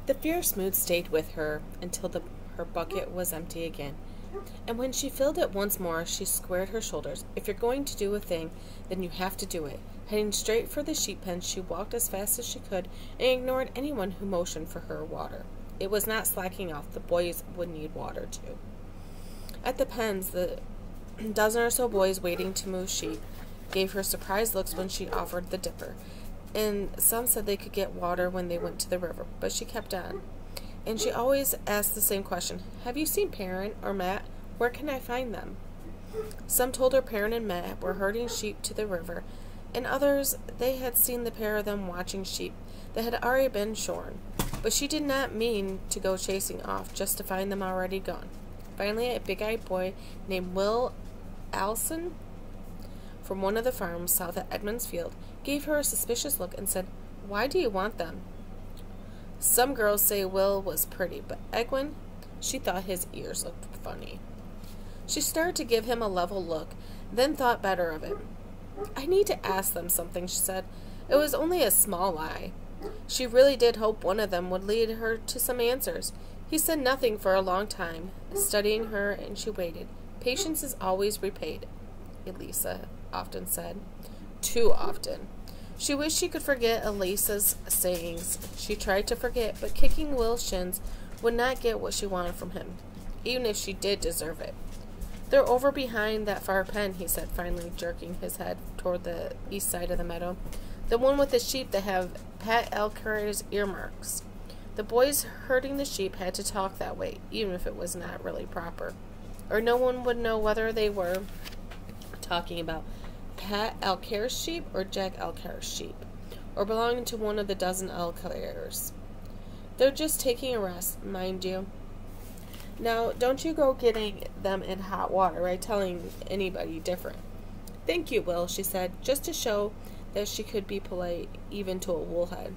The fierce mood stayed with her until her bucket was empty again. And when she filled it once more, she squared her shoulders. If you're going to do a thing, then you have to do it. Heading straight for the sheep pen, she walked as fast as she could and ignored anyone who motioned for her water. It was not slacking off. The boys would need water, too. At the pens, the dozen or so boys waiting to move sheep gave her surprised looks when she offered the dipper, and some said they could get water when they went to the river, but she kept on. And she always asked the same question, "Have you seen Perrin or Matt? Where can I find them?" Some told her Perrin and Matt were herding sheep to the river, and others they had seen the pair of them watching sheep that had already been shorn. But she did not mean to go chasing off just to find them already gone. Finally, a big-eyed boy named Will Allison from one of the farms south of Edmonds Field gave her a suspicious look and said, "Why do you want them?" Some girls say Will was pretty, but Egwin, she thought his ears looked funny. She started to give him a level look, then thought better of it. "I need to ask them something," she said. It was only a small lie. She really did hope one of them would lead her to some answers. He said nothing for a long time, studying her, and she waited. "Patience is always repaid," Elisa often said. Too often. She wished she could forget Elisa's sayings. She tried to forget, but kicking Will's shins would not get what she wanted from him, even if she did deserve it. "They're over behind that far pen," he said, finally jerking his head toward the east side of the meadow. "The one with the sheep that have Pat Alcarer's earmarks." The boys herding the sheep had to talk that way, even if it was not really proper, or no one would know whether they were talking about Pat Alcarer's sheep or Jack Alcarer's sheep, or belonging to one of the dozen Alcarers. "They're just taking a rest, mind you. Now, don't you go getting them in hot water or telling anybody different." "Thank you, Will," she said, just to show that she could be polite even to a woolhead.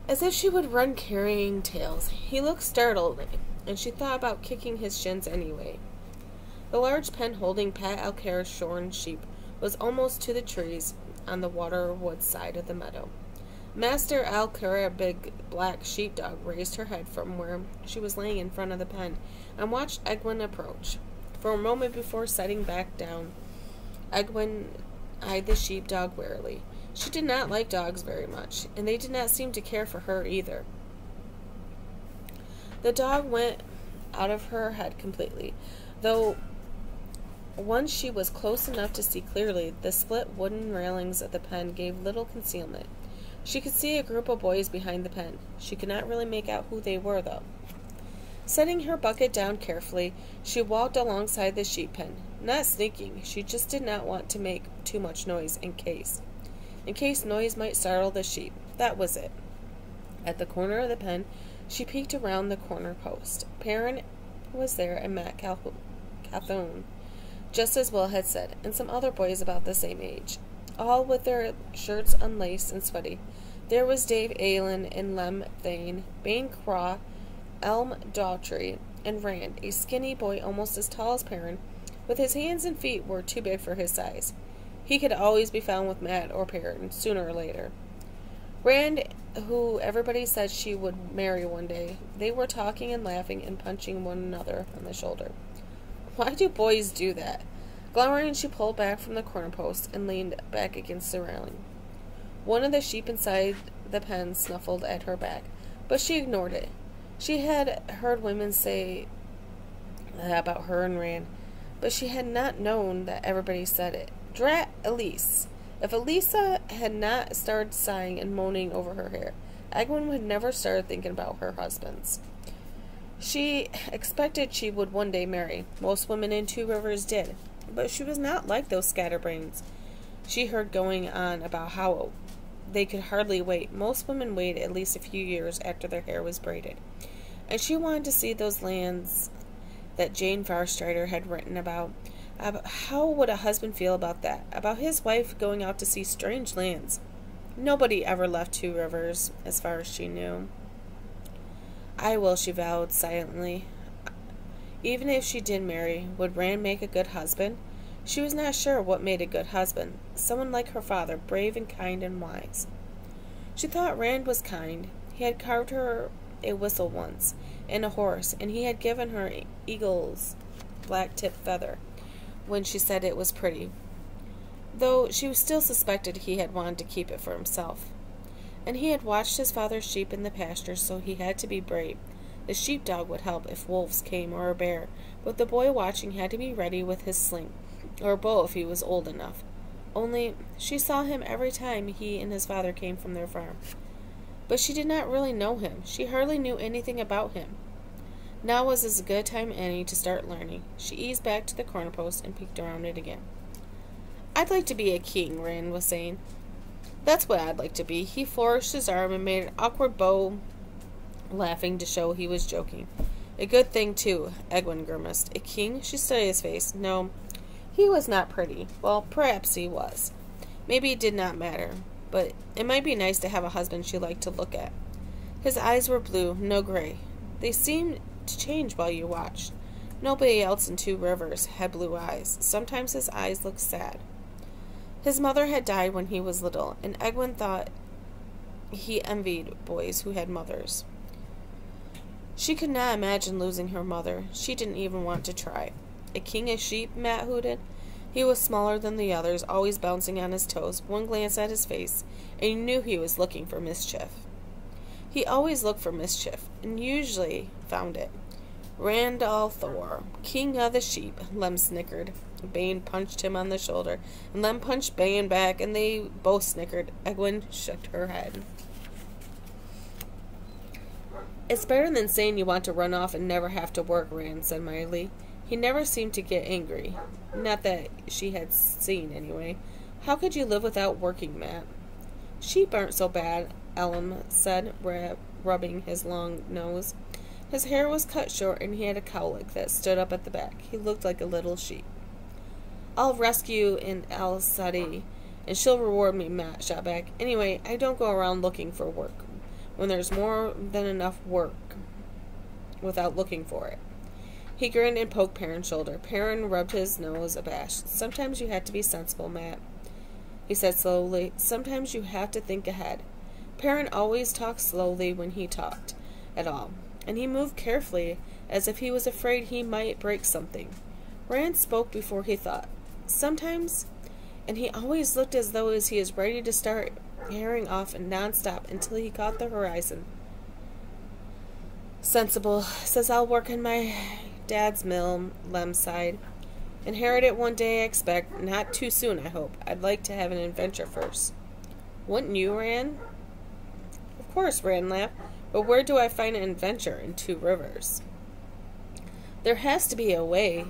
As if she would run carrying tales. He looked startled, and she thought about kicking his shins anyway. The large pen holding Pat Alcarer's shorn sheep was almost to the trees on the waterwood side of the meadow. Master Alcarer, a big black sheepdog, raised her head from where she was laying in front of the pen and watched Egwin approach. For a moment before setting back down, Egwin eyed the sheepdog warily. She did not like dogs very much, and they did not seem to care for her either. The dog went out of her head completely, though once she was close enough to see clearly, the split wooden railings of the pen gave little concealment. She could see a group of boys behind the pen. She could not really make out who they were, though. Setting her bucket down carefully, she walked alongside the sheep pen. Not sneaking, she just did not want to make too much noise in case noise might startle the sheep. That was it. At the corner of the pen, she peeked around the corner post. Perrin was there and Matt Calhoun, just as Will had said, and some other boys about the same age, all with their shirts unlaced and sweaty. There was Dave Aylan and Lem Thane, Bane Craw, Elm Daughtry, and Rand, a skinny boy almost as tall as Perrin, with his hands and feet were too big for his size. He could always be found with Matt or Perrin, sooner or later. Rand, who everybody said she would marry one day, they were talking and laughing and punching one another on the shoulder. Why do boys do that? Glowering, she pulled back from the corner post and leaned back against the railing. One of the sheep inside the pen snuffled at her back, but she ignored it. She had heard women say that about her and Rand, but she had not known that everybody said it. Drat Elise. If Elisa had not started sighing and moaning over her hair, Egwin would never start thinking about her husbands. She expected she would one day marry. Most women in Two Rivers did, but she was not like those scatterbrains she heard going on about how they could hardly wait. Most women waited at least a few years after their hair was braided, and she wanted to see those lands that Jane Farstrider had written about. How would a husband feel about that? About his wife going out to see strange lands? Nobody ever left Two Rivers, as far as she knew. "I will," she vowed silently. Even if she did marry, would Rand make a good husband? She was not sure what made a good husband. Someone like her father, brave and kind and wise. She thought Rand was kind. He had carved her a whistle once, and a horse, and he had given her eagle's black-tipped feather when she said it was pretty, though she still suspected he had wanted to keep it for himself. And he had watched his father's sheep in the pasture, so he had to be brave. The sheepdog would help if wolves came or a bear, but the boy watching had to be ready with his sling, or a bow if he was old enough. Only, she saw him every time he and his father came from their farm. But she did not really know him. She hardly knew anything about him. Now was as good a time any to start learning. She eased back to the corner post and peeked around it again. "I'd like to be a king," Rand was saying. "That's what I'd like to be." He flourished his arm and made an awkward bow, laughing to show he was joking. "A good thing, too," Egwene grimaced. "A king?" She studied his face. No, he was not pretty. Well, perhaps he was. Maybe it did not matter. But it might be nice to have a husband she liked to look at. His eyes were blue, no gray. They seemed to change while you watched. Nobody else in Two Rivers had blue eyes. Sometimes his eyes looked sad. His mother had died when he was little, and Egwene thought he envied boys who had mothers. She could not imagine losing her mother. She didn't even want to try. "A king of sheep?" Mat hooted. He was smaller than the others, always bouncing on his toes. One glance at his face, and you knew he was looking for mischief. He always looked for mischief, and usually found it. "Rand al'Thor, king of the sheep," Lem snickered. Bane punched him on the shoulder, and Lem punched Bane back, and they both snickered. Egwene shook her head. "It's better than saying you want to run off and never have to work," Rand said mildly. He never seemed to get angry. Not that she had seen, anyway. "How could you live without working, Mat?" "Sheep aren't so bad," Elam said, rubbing his long nose. His hair was cut short, and he had a cowlick that stood up at the back. He looked like a little sheep. "I'll rescue in Al Sadi, and she'll reward me," Mat shot back. "Anyway, I don't go around looking for work when there's more than enough work without looking for it." He grinned and poked Perrin's shoulder. Perrin rubbed his nose abashed. "Sometimes you have to be sensible, Mat," he said slowly. "Sometimes you have to think ahead." Perrin always talked slowly when he talked at all, and he moved carefully, as if he was afraid he might break something. Rand spoke before he thought. "Sometimes," and he always looked as though he was ready to start herring off non-stop until he caught the horizon. "Sensible. Says I'll work in my dad's mill," Lem sighed. "Inherit it one day, I expect. Not too soon, I hope. I'd like to have an adventure first." "Wouldn't you, Rand?" "Of course," Rand laughed. "But where do I find an adventure in Two Rivers?" "There has to be a way,"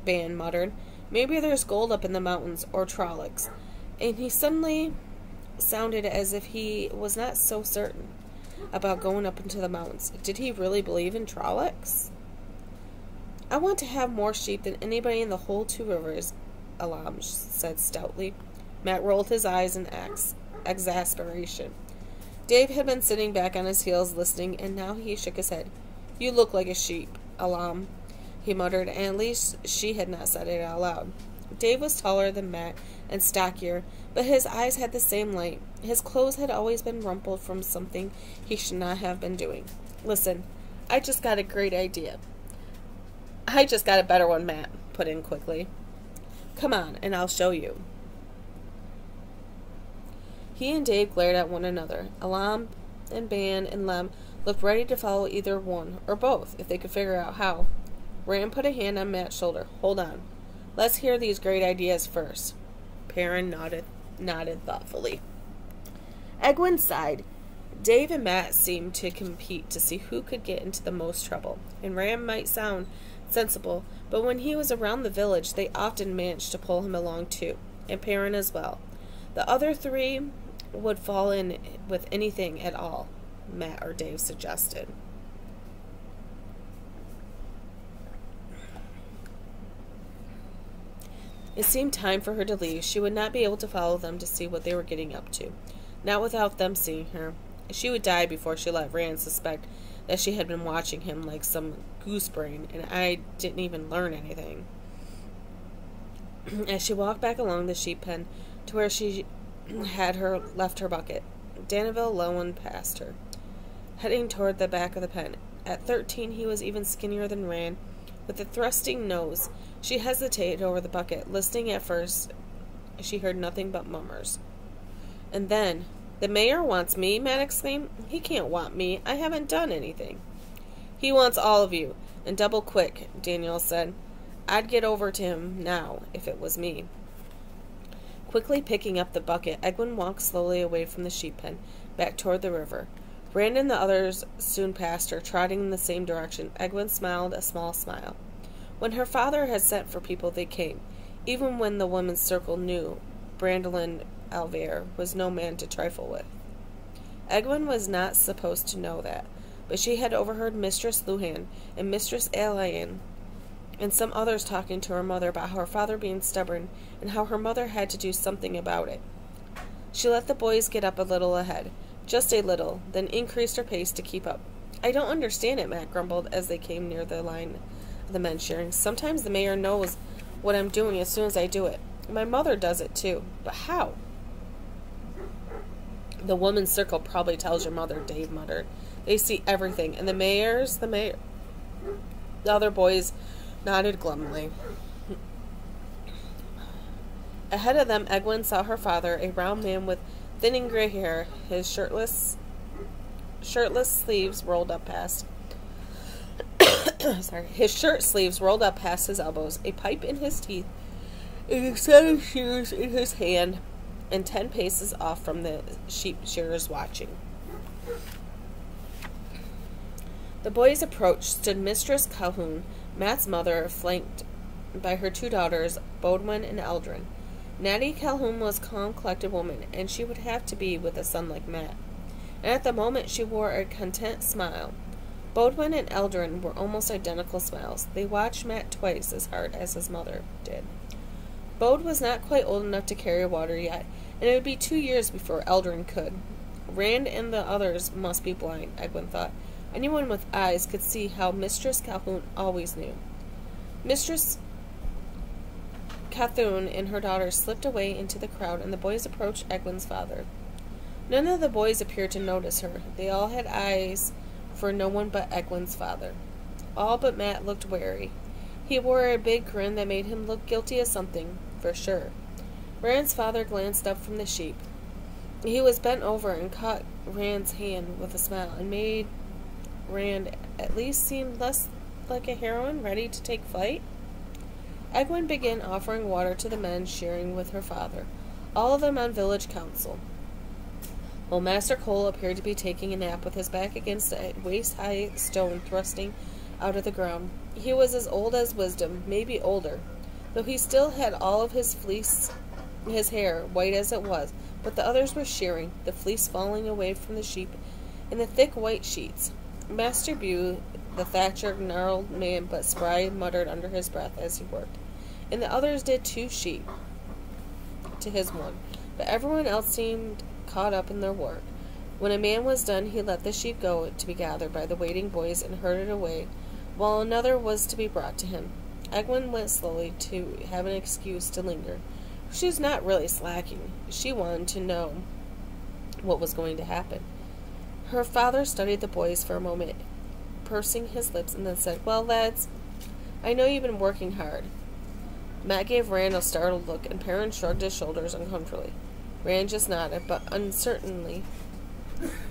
Ban muttered. "Maybe there's gold up in the mountains, or Trollocs." And he suddenly sounded as if he was not so certain about going up into the mountains. Did he really believe in Trollocs? "I want to have more sheep than anybody in the whole Two Rivers," Elam said stoutly. Mat rolled his eyes in exasperation. Dave had been sitting back on his heels listening, and now he shook his head. "You look like a sheep, Elam," he muttered, and at least she had not said it out loud. Dave was taller than Mat and stockier, but his eyes had the same light. His clothes had always been rumpled from something he should not have been doing. "Listen, I just got a great idea." "I just got a better one," Mat put in quickly. "Come on, and I'll show you." He and Dave glared at one another. Elam and Ban and Lem looked ready to follow either one, or both, if they could figure out how. Rand put a hand on Mat's shoulder. "Hold on. Let's hear these great ideas first." Perrin nodded thoughtfully. Egwene sighed. Dave and Mat seemed to compete to see who could get into the most trouble, and Rand might sound sensible, but when he was around the village, they often managed to pull him along too, and Perrin as well. The other three would fall in with anything at all, Mat or Dave suggested. It seemed time for her to leave. She would not be able to follow them to see what they were getting up to, not without them seeing her. She would die before she let Rand suspect that she had been watching him like some goosebrain, and I didn't even learn anything. As she walked back along the sheep pen to where she had left her bucket, Danaville Lowen passed her. heading toward the back of the pen. At 13, he was even skinnier than Rand, with a thrusting nose. She hesitated over the bucket, listening at first. She heard nothing but murmurs. And then, "The mayor wants me," Matt exclaimed. "He can't want me. I haven't done anything." "He wants all of you, and double quick," Daniel said. "I'd get over to him now, if it was me." Quickly picking up the bucket, Egwene walked slowly away from the sheep pen, back toward the river. Rand and the others soon passed her, trotting in the same direction. Egwene smiled a small smile. When her father had sent for people, they came, even when the women's circle knew Brandolin Alvear was no man to trifle with. Egwene was not supposed to know that, but she had overheard Mistress Luhan and Mistress Alain and some others talking to her mother about her father being stubborn and how her mother had to do something about it. She let the boys get up a little ahead, just a little, then increased her pace to keep up. "I don't understand it," Matt grumbled as they came near the line of the men cheering. "Sometimes the mayor knows what I'm doing as soon as I do it. My mother does it too. But how?" "The woman's circle probably tells your mother," Dave muttered. "They see everything, and the mayor." The other boys nodded glumly. Ahead of them, Egwene saw her father, a round man with thinning gray hair, his shirtless sleeves rolled up past his shirt sleeves rolled up past his elbows, a pipe in his teeth, a set of shoes in his hand, and 10 paces off from the sheep shearers watching. The boys approached stood Mistress Calhoun, Matt's mother, flanked by her 2 daughters, Bodwin and Eldrin. Natty Calhoun was a calm, collected woman, and she would have to be with a son like Matt. And at the moment she wore a content smile. Bodwin and Eldrin were almost identical smiles. They watched Matt twice as hard as his mother did. Bode was not quite old enough to carry water yet, and it would be 2 years before Eldrin could. Rand and the others must be blind, Egwene thought. Anyone with eyes could see how Mistress Calhoun always knew. Mistress Calhoun and her daughters slipped away into the crowd, and the boys approached Egwene's father. None of the boys appeared to notice her. They all had eyes for no one but Egwene's father. All but Matt looked wary. He wore a big grin that made him look guilty of something, for sure. Rand's father glanced up from the sheep. He was bent over and caught Rand's hand with a smile, and made Rand at least seem less like a heroine ready to take flight. Egwene began offering water to the men shearing with her father, all of them on village council, while Master Cole appeared to be taking a nap with his back against a waist-high stone thrusting out of the ground. He was as old as wisdom, maybe older, though he still had all of his hair, white as it was, but the others were shearing, the fleece falling away from the sheep in the thick white sheets. Master Bew, the thatcher, gnarled man but spry, muttered under his breath as he worked, and the others did 2 sheep to his 1, but everyone else seemed caught up in their work. When a man was done, he let the sheep go to be gathered by the waiting boys and herded away, while another was to be brought to him. Egwene went slowly to have an excuse to linger. She was not really slacking. She wanted to know what was going to happen. Her father studied the boys for a moment, pursing his lips, and then said, "Well, lads, I know you've been working hard." Matt gave Rand a startled look, and Perrin shrugged his shoulders uncomfortably. Rand just nodded, but uncertainly.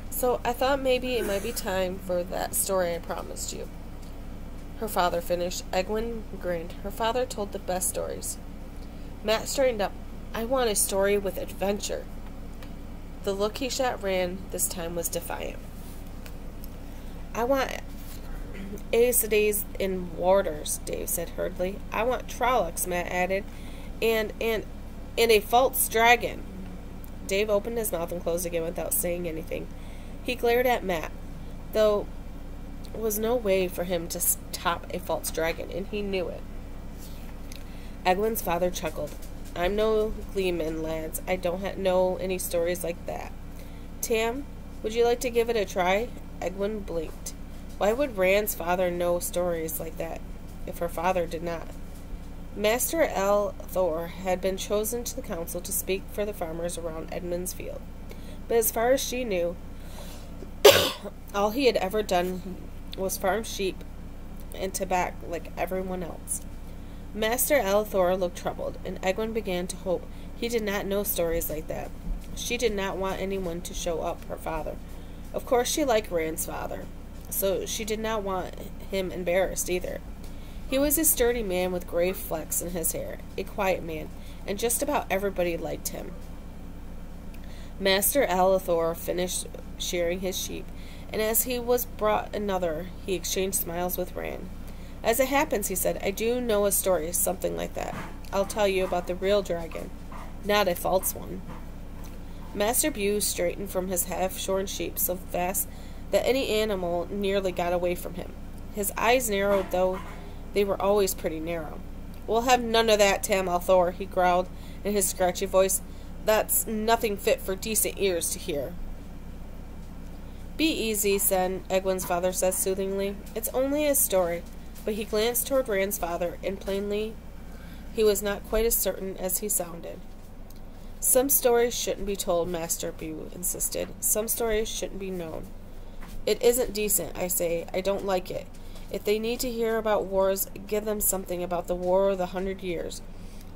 "So I thought maybe it might be time for that story I promised you." Her father finished. Egwene grinned. Her father told the best stories. Matt straightened up. "I want a story with adventure." The look he shot Rand this time was defiant. "I want Aesides and warders," Dave said hurriedly. "I want Trollocs," Matt added, and a false dragon." Dave opened his mouth and closed again without saying anything. He glared at Matt, though there was no way for him to top a false dragon, and he knew it. Egwene's father chuckled. "I'm no gleeman, lads. I don't know any stories like that. Tam, would you like to give it a try?" Egwene blinked. Why would Rand's father know stories like that, if her father did not? Master L. Thor had been chosen to the council to speak for the farmers around Edmund's Field, but as far as she knew, All he had ever done was farm sheep and tobacco like everyone else. Master Alethor looked troubled, and Egwene began to hope he did not know stories like that. She did not want anyone to show up her father. Of course she liked Rand's father, so she did not want him embarrassed either. He was a sturdy man with gray flecks in his hair, a quiet man, and just about everybody liked him. Master Alethor finished shearing his sheep, and as he was brought another, he exchanged smiles with Rand. As it happens, he said, I do know a story, something like that. I'll tell you about the real dragon, not a false one. Master Bew straightened from his half-shorn sheep so fast that any animal nearly got away from him. His eyes narrowed, though they were always pretty narrow. We'll have none of that, Tam Alethor, he growled in his scratchy voice. That's nothing fit for decent ears to hear. Be easy, son, Egwene's father said soothingly. It's only a story. But he glanced toward Rand's father, and plainly he was not quite as certain as he sounded. Some stories shouldn't be told, Master Bew insisted. Some stories shouldn't be known. It isn't decent, I say. I don't like it. If they need to hear about wars, give them something about the War of the 100 Years,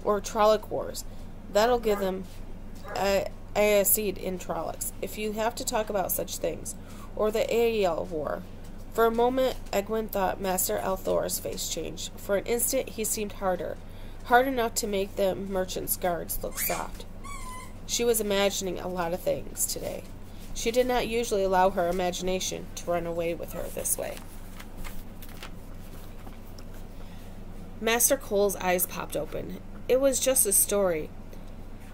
or Trolloc Wars. That'll give them a seed in Trollocs, if you have to talk about such things, or the Aiel War. For a moment, Egwene thought Master Alethor's face changed. For an instant, he seemed hard enough to make the merchant's guards look soft. She was imagining a lot of things today. She did not usually allow her imagination to run away with her this way. Master Cole's eyes popped open. It was just a story.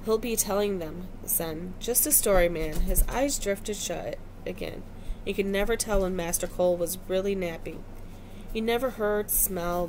He'll be telling them, son. Just a story, man. His eyes drifted shut again. You could never tell when Master Cole was really napping. You never heard, smelled,